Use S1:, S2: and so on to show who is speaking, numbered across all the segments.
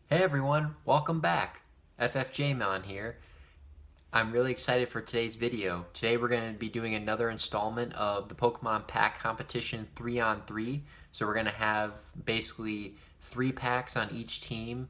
S1: Hey everyone, welcome back. FFJMon here. I'm really excited for today's video. Today we're going to be doing another installment of the Pokemon Pack Competition 3-on-3. So we're going to have basically 3 packs on each team,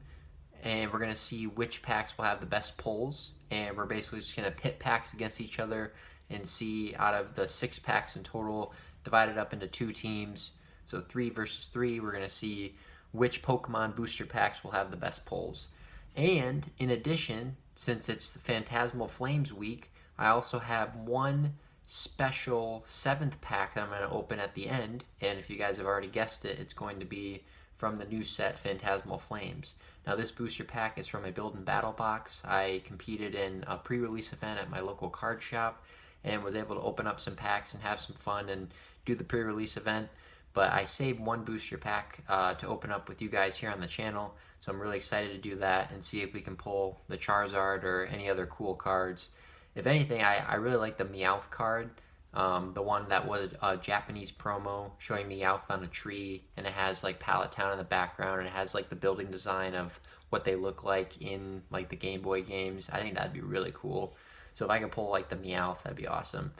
S1: and we're going to see which packs will have the best pulls. And we're basically just going to pit packs against each other and see out of the 6 packs in total, divided up into 2 teams. So 3 versus 3, we're going to see which Pokemon booster packs will have the best pulls. And in addition, since it's the Phantasmal Flames week, I also have one special 7th pack that I'm going to open at the end. And if you guys have already guessed it, it's going to be from the new set Phantasmal Flames. Now this booster pack is from a build and battle box. I competed in a pre-release event at my local card shop and was able to open up some packs and have some fun and do the pre-release event. But I saved one booster pack to open up with you guys here on the channel, so I'm really excited to do that and see if we can pull the Charizard or any other cool cards. If anything, I really like the Meowth card, the one that was a Japanese promo showing Meowth on a tree, and it has like Pallet Town in the background, and it has like the building design of what they look like in like the Game Boy games. I think that'd be really cool. So if I could pull like the Meowth, that'd be awesome.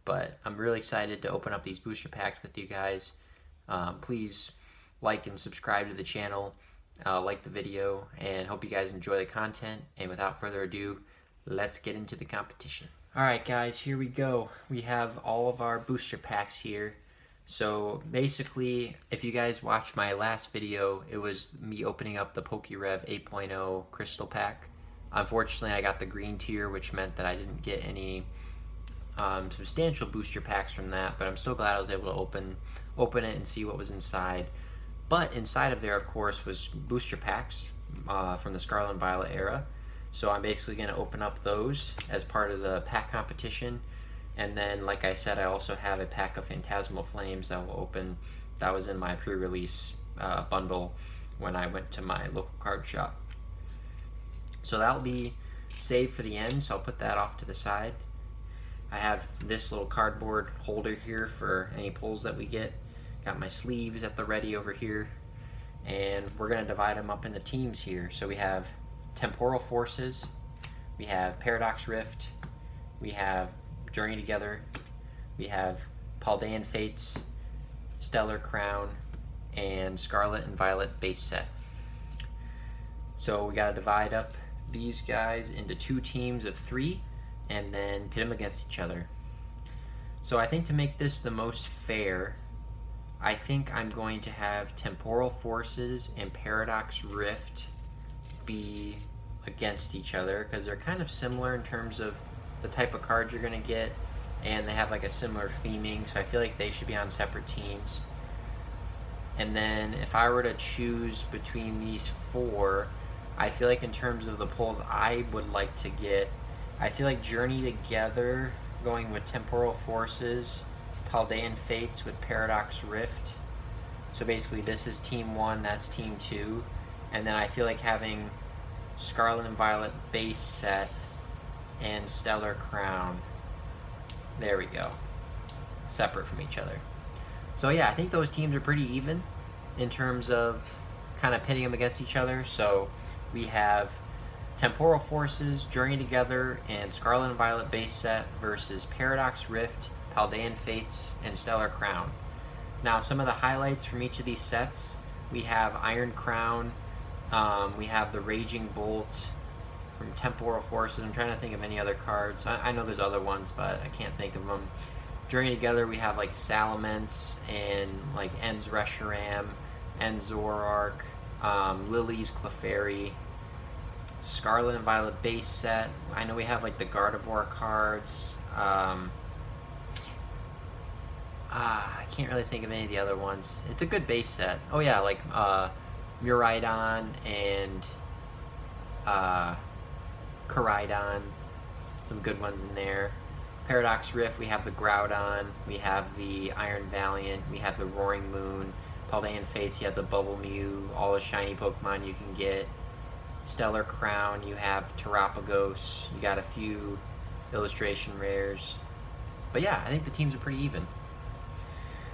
S1: But I'm really excited to open up these booster packs with you guys. Please like and subscribe to the channel, like the video, and hope you guys enjoy the content. And without further ado, let's get into the competition. Alright guys, here we go. We have all of our booster packs here. So basically, if you guys watched my last video, it was me opening up the PokeRev 8.0 Crystal Pack. Unfortunately, I got the green tier, which meant that I didn't get any substantial booster packs from that, but I'm still glad I was able to open it and see what was inside. But inside of there, of course, was booster packs from the Scarlet and Violet era. So I'm basically going to open up those as part of the pack competition. And then, like I said, I also have a pack of Phantasmal Flames that will open. That was in my pre-release bundle when I went to my local card shop. So that'll be saved for the end, so I'll put that off to the side. I have this little cardboard holder here for any pulls that we get. Got my sleeves at the ready over here. And we're going to divide them up into teams here. So we have Temporal Forces, we have Paradox Rift, we have Journey Together, we have Paldean Fates, Stellar Crown, and Scarlet and Violet base set. So we got to divide up these guys into 2 teams of 3. And then pit them against each other. So I think to make this the most fair, I think I'm going to have Temporal Forces and Paradox Rift be against each other, because they're kind of similar in terms of the type of cards you're going to get, and they have like a similar theming, so I feel like they should be on separate teams. And then if I were to choose between these 4, I feel like in terms of the pulls I would like to get, I feel like Journey Together, going with Temporal Forces, Paldean Fates with Paradox Rift. So basically this is Team 1, that's Team 2. And then I feel like having Scarlet and Violet base set and Stellar Crown. There we go. Separate from each other. So yeah, I think those teams are pretty even in terms of kind of pitting them against each other. So we have Temporal Forces, Journey Together, and Scarlet and Violet base set versus Paradox Rift, Paldean Fates, and Stellar Crown. Now, some of the highlights from each of these sets, we have Iron Crown, we have the Raging Bolt from Temporal Forces. I'm trying to think of any other cards. I know there's other ones, but I can't think of them. Journey Together, we have like Salamence and like En's Reshiram, En's Zoroark, Lily's Clefairy. Scarlet and Violet base set. I know we have like the Gardevoir cards. I can't really think of any of the other ones. It's a good base set. Oh yeah, like Miraidon and Koraidon. Some good ones in there. Paradox Rift, we have the Groudon, we have the Iron Valiant, we have the Roaring Moon. Paldean Fates, you have the Bubble Mew, all the shiny Pokemon you can get. Stellar Crown, you have Terapagos, you got a few illustration rares. But yeah, I think the teams are pretty even.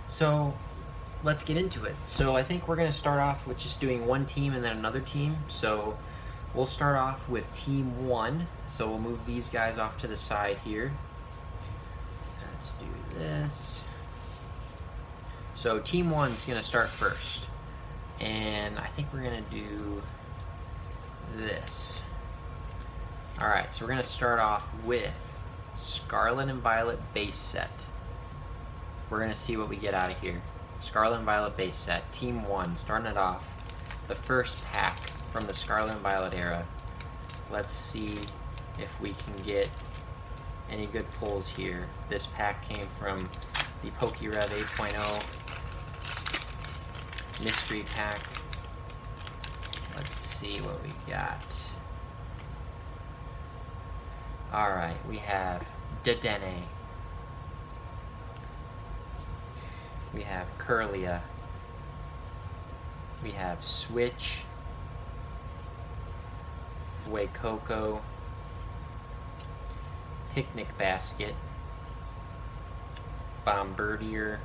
S1: So let's get into it. So I think we're going to start off with just doing one team and then another team. So we'll start off with team 1. So we'll move these guys off to the side here. Let's do this. So team 1's going to start first. And I think we're going to do this. Alright, so we're going to start off with Scarlet and Violet base set. We're going to see what we get out of here. Scarlet and Violet base set. Team 1, starting it off. The first pack from the Scarlet and Violet era. Let's see if we can get any good pulls here. This pack came from the PokeRev 8.0 mystery pack. Let's see what we got. Alright, we have Dedenne. We have Curlia. We have Switch. Fuecoco. Picnic Basket. Bombardier.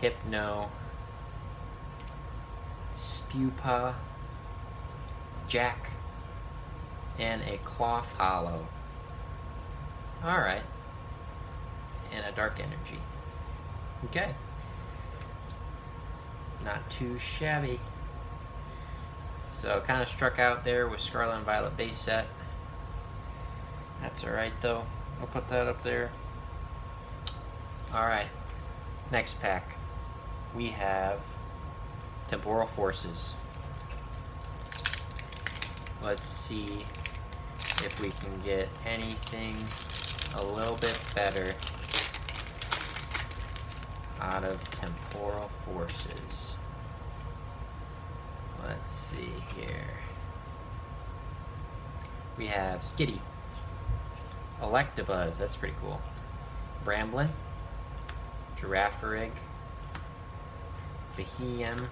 S1: Hypno. Spupa. Jack. And a Cloth Hollow. Alright. And a Dark Energy. Okay. Not too shabby. So kind of struck out there with Scarlet and Violet base set. That's alright though. I'll put that up there. Alright. Next pack. We have Temporal Forces. Let's see if we can get anything a little bit better out of Temporal Forces. Let's see here. We have Skitty, Electabuzz, that's pretty cool. Bramblin, Girafarig, Behem,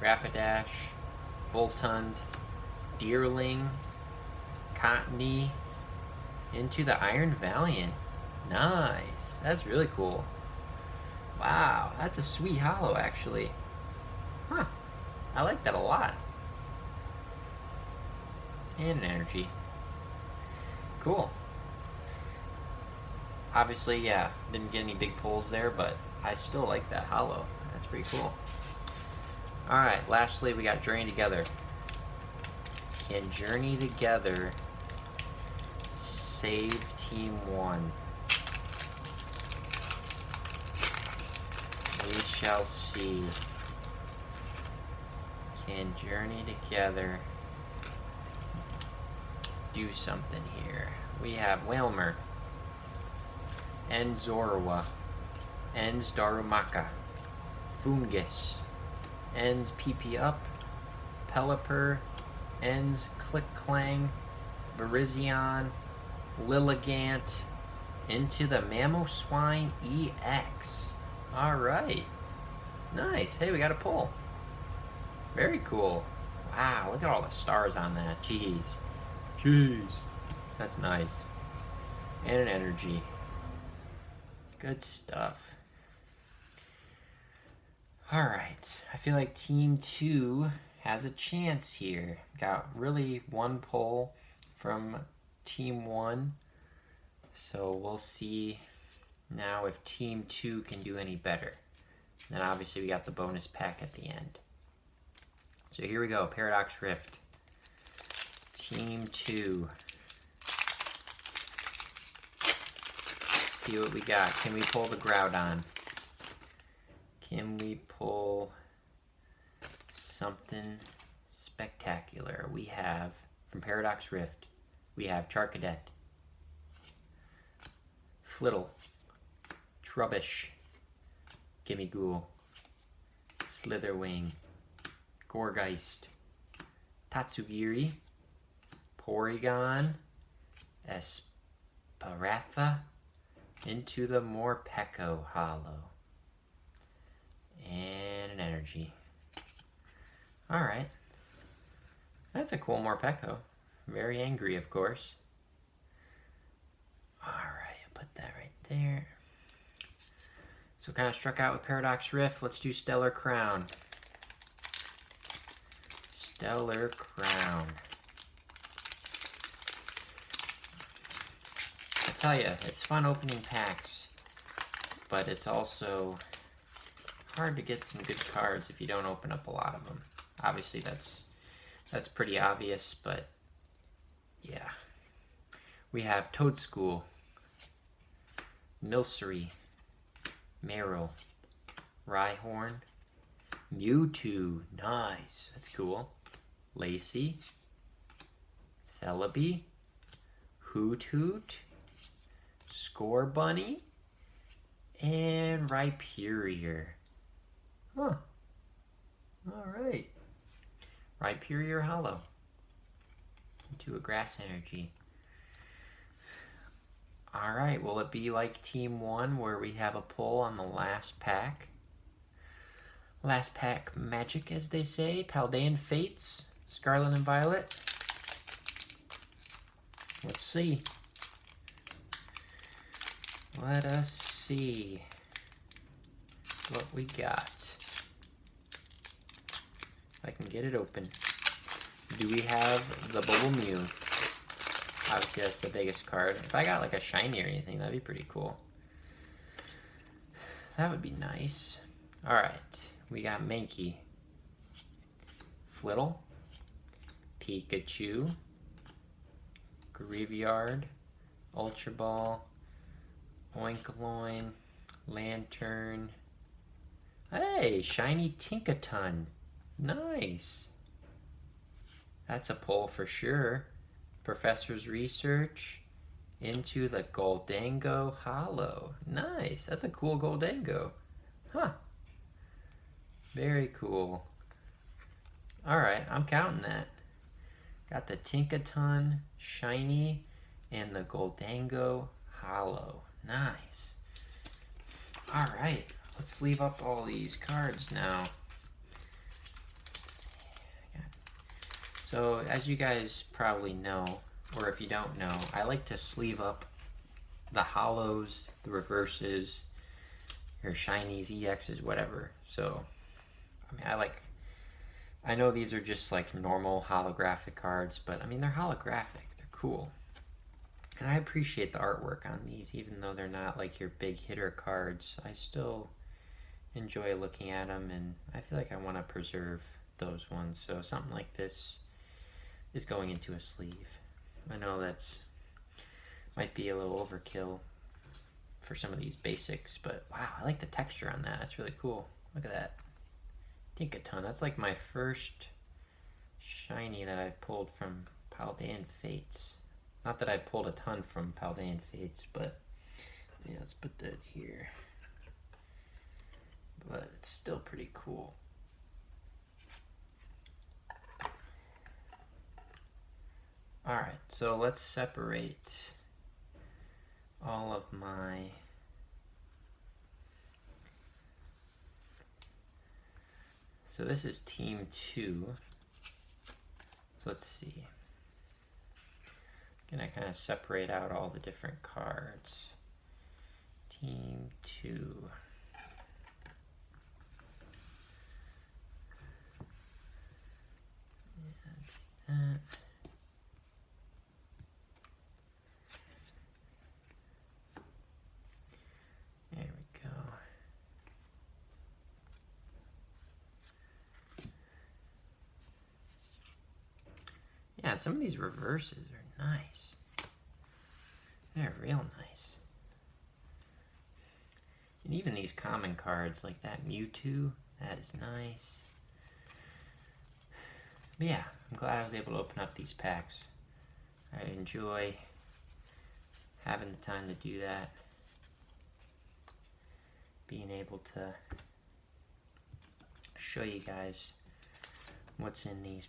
S1: Rapidash, Voltund, Deerling, Cottony, into the Iron Valiant. Nice, that's really cool. Wow, that's a sweet holo actually. Huh, I like that a lot. And an energy. Cool. Obviously, yeah, didn't get any big pulls there, but I still like that holo. That's pretty cool. Alright, lastly we got Journey Together. Can Journey Together save Team 1? We shall see. Can Journey Together do something here? We have Wailmer, Enzorwa, Enz Darumaka, Fungus, Enz PP Up, Pelipper, Enz Click Clang, Virizion, Lilligant, into the Mamoswine EX. Alright. Nice. Hey, we got a pull. Very cool. Wow, look at all the stars on that. Jeez. Jeez. That's nice. And an energy. Good stuff. Alright. I feel like Team 2 has a chance here. Got really one pull from Team 1. So we'll see now if Team 2 can do any better. And then obviously we got the bonus pack at the end. So here we go, Paradox Rift. Team 2. Let's see what we got. Can we pull the Groudon? Can we pull something spectacular? We have, from Paradox Rift, we have Charcadet, Flittle, Trubbish, Gimmighoul, Slitherwing, Gourgeist, Tatsugiri, Porygon, Esparatha, into the Morpeko holo, and an energy. Alright. That's a cool Morpeko. Very angry, of course. Alright, I'll put that right there. So kind of struck out with Paradox Rift. Let's do Stellar Crown. Stellar Crown. I tell you, it's fun opening packs, but it's also hard to get some good cards if you don't open up a lot of them. Obviously, that's pretty obvious, but yeah. We have Toadschool, Milcery, Meryl, Rhyhorn, Mewtwo, nice, that's cool. Lacey, Celebi, Hoot, Scorbunny, and Rhyperior. Huh. Alright. Rhyperior Hollow. Into a Grass Energy. Alright, will it be like Team 1 where we have a pull on the last pack? Last pack magic, as they say. Paldean Fates, Scarlet and Violet. Let's see. Let us see what we got. If I can get it open. Do we have the Bubble Mew? Obviously that's the biggest card. If I got like a shiny or anything, that'd be pretty cool. That would be nice. Alright, we got Mankey, Flittle, Pikachu, Graveyard, Ultra Ball, Oinkologne, Lantern. Hey, shiny Tinkaton. Nice. That's a pull for sure. Professor's Research, into the Goldango Hollow. Nice. That's a cool Goldango. Huh. Very cool. Alright, I'm counting that. Got the Tinkaton shiny and the Goldango Hollow. Nice. Alright, let's sleeve up all these cards now. So, as you guys probably know, or if you don't know, I like to sleeve up the hollows, the reverses, your shinies, EXs, whatever. So, I mean, I know these are just like normal holographic cards, but I mean, they're holographic, they're cool. And I appreciate the artwork on these, even though they're not like your big hitter cards. I still enjoy looking at them, and I feel like I want to preserve those ones. So something like this is going into a sleeve. I know that's might be a little overkill for some of these basics, but wow, I like the texture on that. That's really cool. Look at that. Tinkaton. That's like my first shiny that I've pulled from Paldean Fates. Not that I pulled a ton from Paldean Fates, but yeah, let's put that here. But it's still pretty cool. Alright, so let's separate all of my so this is Team 2. So let's see. I'm gonna kind of separate out all the different cards. Team 2. And that. There we go. Yeah, some of these reverses are nice. They're real nice. And even these common cards like that Mewtwo, that is nice. But yeah, I'm glad I was able to open up these packs. I enjoy having the time to do that. Being able to show you guys what's in these.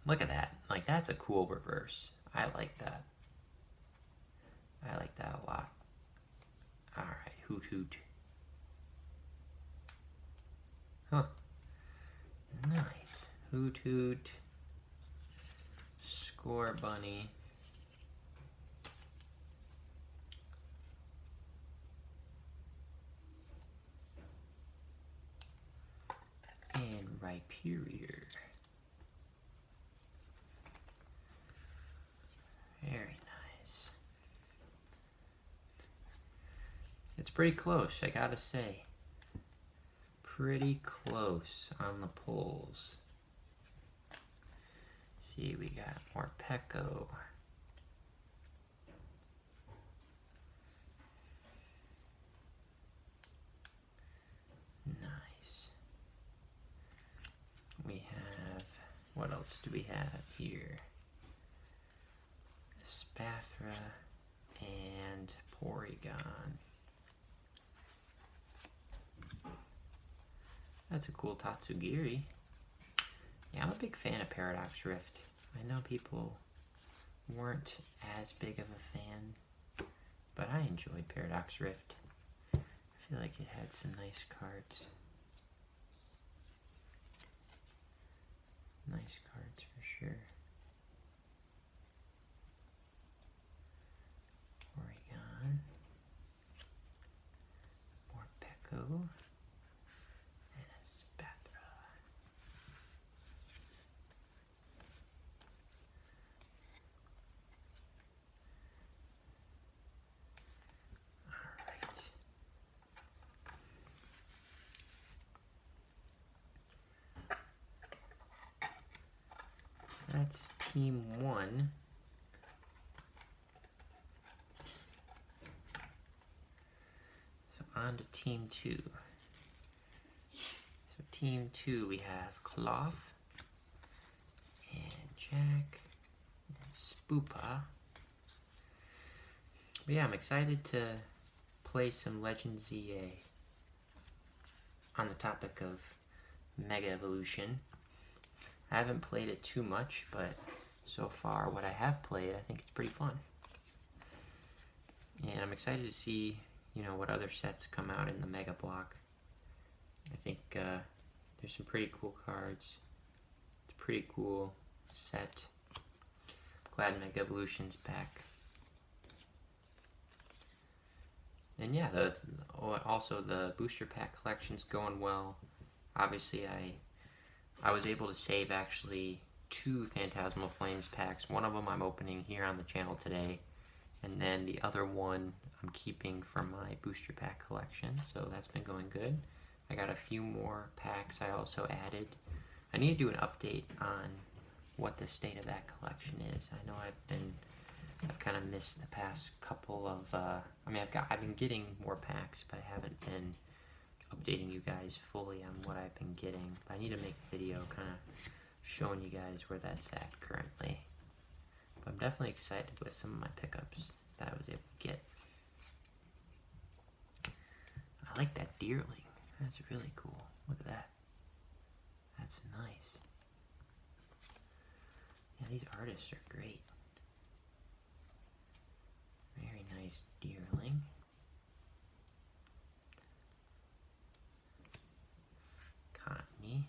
S1: Look at that. Like, that's a cool reverse. I like that. I like that a lot. Alright, Hoot. Huh. Nice. Hoot. Scorbunny. Rhyperior. Very nice. It's pretty close, I gotta say. Pretty close on the pulls. See, we got more Pecco. Nice. We have, what else do we have here? Spathra and Porygon. That's a cool Tatsugiri. Yeah, I'm a big fan of Paradox Rift. I know people weren't as big of a fan, but I enjoyed Paradox Rift. I feel like it had some nice cards. Nice cards for sure. Oregon. More Pecco. And a Spathra. Alright. That's team 1. So on to team 2. So team 2 we have Cloth and Jack and Spoopa. But yeah, I'm excited to play some Legend ZA on the topic of Mega Evolution. I haven't played it too much, but so far what I have played, I think it's pretty fun. And I'm excited to see, you know, what other sets come out in the Mega Block. I think there's some pretty cool cards. It's a pretty cool set. Glad Mega Evolution's back. And yeah, also the booster pack collection's going well. Obviously, I was able to save actually 2 Phantasmal Flames packs. One of them I'm opening here on the channel today, and then the other one I'm keeping for my booster pack collection, so that's been going good. I got a few more packs I also added. I need to do an update on what the state of that collection is. I know I've kind of missed the past couple of, I mean, I've been getting more packs, but I haven't been updating you guys fully on what I've been getting. But I need to make a video kind of showing you guys where that's at currently. But I'm definitely excited with some of my pickups that I was able to get. I like that Deerling. That's really cool. Look at that. That's nice. Yeah, these artists are great. Very nice Deerling. Cottonee.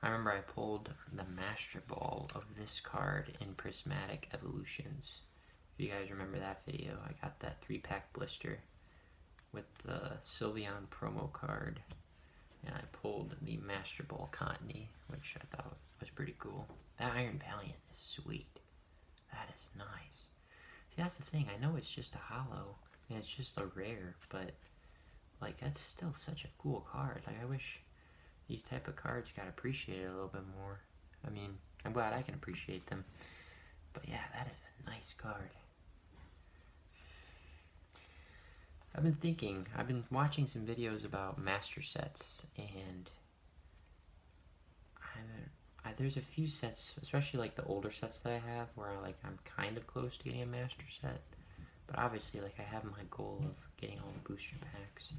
S1: I remember I pulled the Master Ball of this card in Prismatic Evolutions. If you guys remember that video, I got that 3-pack blister with the Sylveon promo card, and I pulled the Master Ball Cottonee, which I thought was pretty cool. That Iron Valiant is sweet. That is nice. See, that's the thing. I know it's just a holo, and it's just a rare, but like that's still such a cool card. Like I wish these type of cards got appreciated a little bit more. I mean, I'm glad I can appreciate them. But yeah, that is a nice card. I've been watching some videos about master sets, and there's a few sets, especially like the older sets that I have, where I'm kind of close to getting a master set. But obviously, like I have my goal of getting all the booster packs.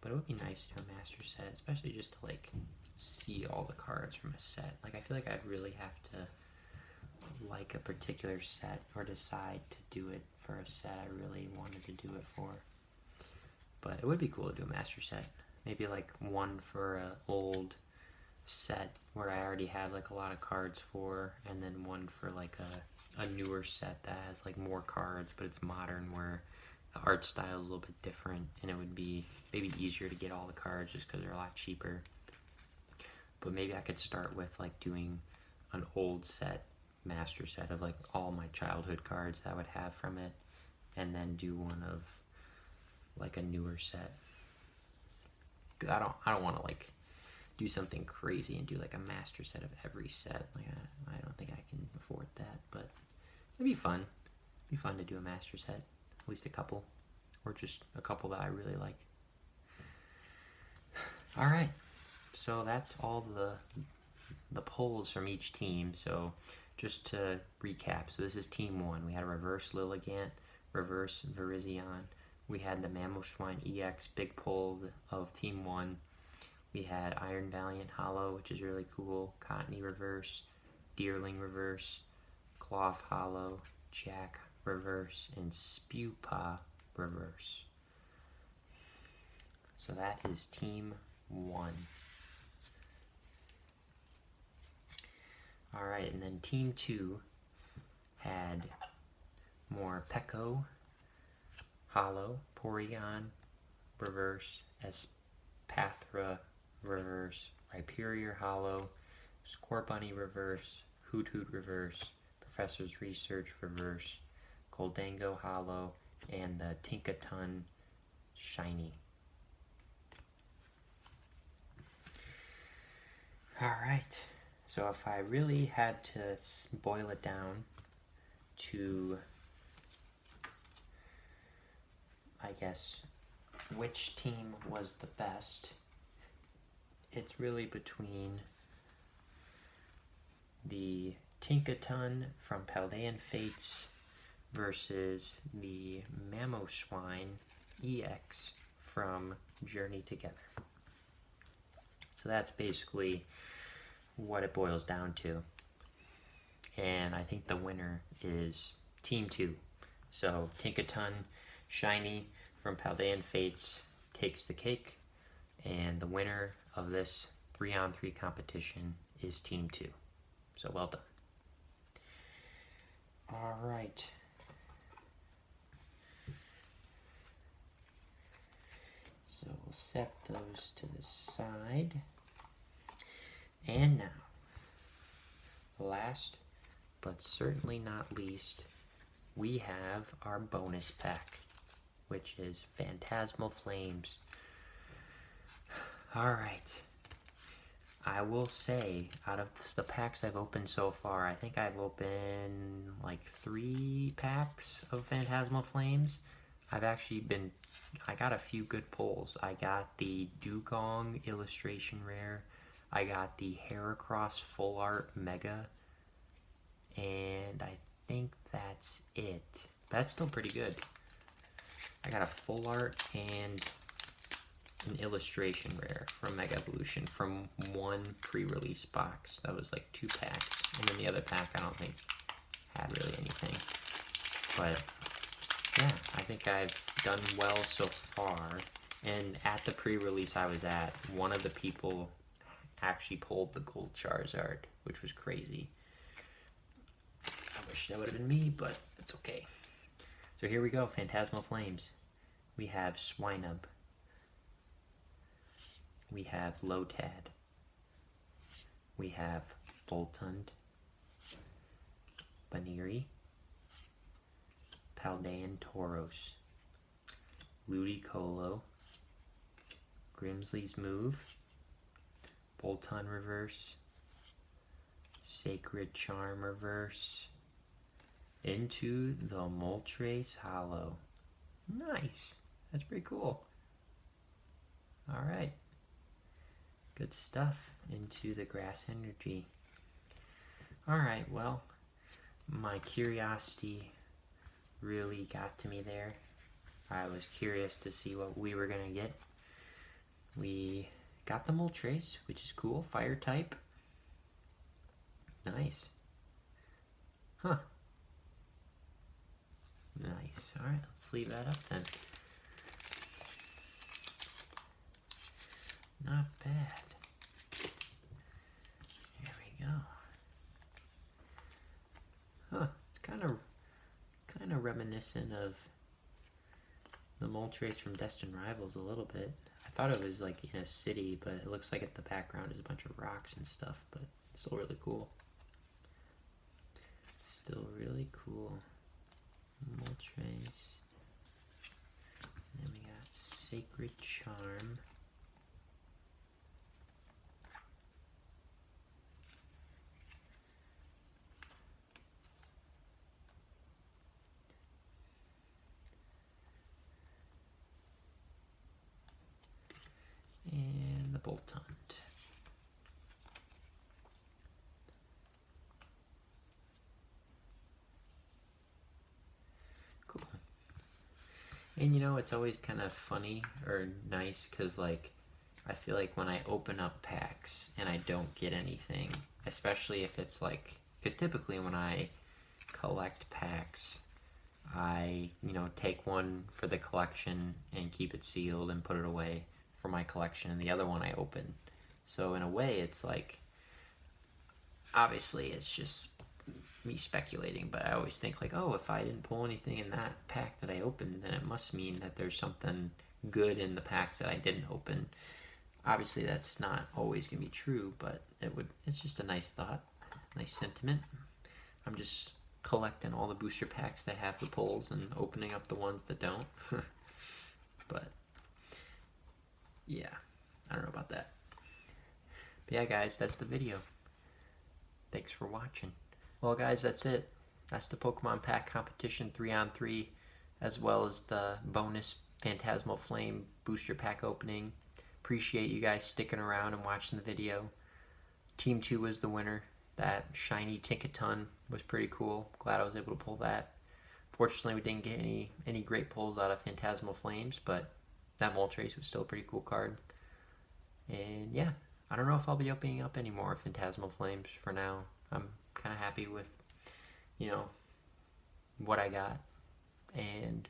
S1: But it would be nice to do a master set, especially just to like see all the cards from a set. Like I feel like I'd really have to like a particular set or decide to do it for a set I really wanted to do it for. But it would be cool to do a master set. Maybe like one for an old set where I already have like a lot of cards for, and then one for like a newer set that has like more cards, but it's modern, where the art style is a little bit different, and it would be maybe easier to get all the cards just because they're a lot cheaper. but maybe I could start with like doing an old set, master set of like all my childhood cards I would have from it, and then do one of like a newer set. I don't want to like do something crazy and do like a master set of every set. Like I don't think I can afford that, but it'd be fun. It'd be fun to do a master set, at least a couple, or just a couple that I really like. All right, so that's all the pulls from each team. So just to recap, so this is team 1. We had a reverse Lilligant, reverse Virizion. We had the Mamoswine EX big pull of team 1. We had Iron Valiant Hollow, which is really cool, Cottony reverse, Deerling reverse, Cloth Hollow, Jack reverse, and Spewpaw reverse. So that is team 1. Alright, and then team 2 had more Peko, Hollow, Porygon, reverse, Espathra, reverse, Rhyperior Hollow, Scorbunny reverse, Hoot Hoot reverse, Professor's Research reverse, Goldango Hollow, and the Tinkaton Shiny. Alright, so if I really had to boil it down to, I guess, which team was the best, it's really between the Tinkaton from Paldean Fates versus the Mamoswine EX from Journey Together. So that's basically what it boils down to. And I think the winner is Team 2. So Tinkaton Shiny from Paldean Fates takes the cake, and the winner of this 3-on-3 competition is Team 2. So well done. All right. So we'll set those to the side. And now, last but certainly not least, we have our bonus pack, which is Phantasmal Flames. Alright. I will say, out of the packs I've opened so far, I think I've opened like 3 packs of Phantasmal Flames. I got a few good pulls. I got the Dugong illustration rare. I got the Heracross Full Art Mega. And I think that's it. That's still pretty good. I got a Full Art and an illustration rare from Mega Evolution from one pre-release box. That was like 2 packs. And then the other pack I don't think had really anything. But yeah, I think I've done well so far. And at the pre-release I was at, one of the people actually pulled the gold Charizard, which was crazy. I wish that would have been me, but it's okay. So here we go, Phantasmal Flames. We have Swinub. We have Lotad. We have Voltund, Baniri, Paldean Tauros, Ludicolo, Grimsley's Move, Boltund Reverse, Sacred Charm Reverse, into the Moltres Hollow. Nice. That's pretty cool. Alright. Good stuff. Into the Grass Energy. Alright, well, my curiosity really got to me there. I was curious to see what we were going to get. We got the Moltres, which is cool. Fire type. Nice. Huh. Nice. Alright, let's leave that up then. Not bad. Here we go. Huh. It's kind of reminiscent of the Moltres from Destined Rivals a little bit. I thought it was like in a city, but it looks like at the background is a bunch of rocks and stuff, but it's still really cool. Still really cool. Moltres. And then we got Sacred Charm. And the Bolt Hunt. Cool. And you know, it's always kind of funny or nice because, like, I feel like when I open up packs and I don't get anything, especially if it's like, because typically when I collect packs, I, you know, take one for the collection and keep it sealed and put it away for my collection, and the other one I open. So in a way, it's like, obviously it's just me speculating, but I always think like, oh, if I didn't pull anything in that pack that I opened, then it must mean that there's something good in the packs that I didn't open. Obviously that's not always gonna be true, but it's just a nice thought, nice sentiment. I'm just collecting all the booster packs that have the pulls and opening up the ones that don't. But yeah, I don't know about that. But yeah, guys, that's the video. Thanks for watching. Well, guys, that's it. That's the Pokemon Pack Competition 3-on-3, as well as the bonus Phantasmal Flame booster pack opening. Appreciate you guys sticking around and watching the video. Team 2 was the winner. That shiny Tinkaton was pretty cool. Glad I was able to pull that. Fortunately, we didn't get any great pulls out of Phantasmal Flames, but that Moltres was still a pretty cool card. And yeah, I don't know if I'll be opening up any more Phantasmal Flames for now. I'm kind of happy with, you know, what I got. And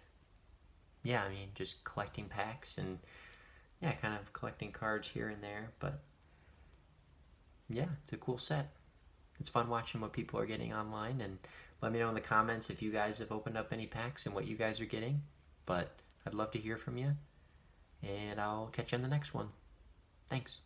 S1: yeah, I mean, just collecting packs and yeah, kind of collecting cards here and there. But yeah, it's a cool set. It's fun watching what people are getting online, and let me know in the comments if you guys have opened up any packs and what you guys are getting. But I'd love to hear from you, and I'll catch you on the next one. Thanks.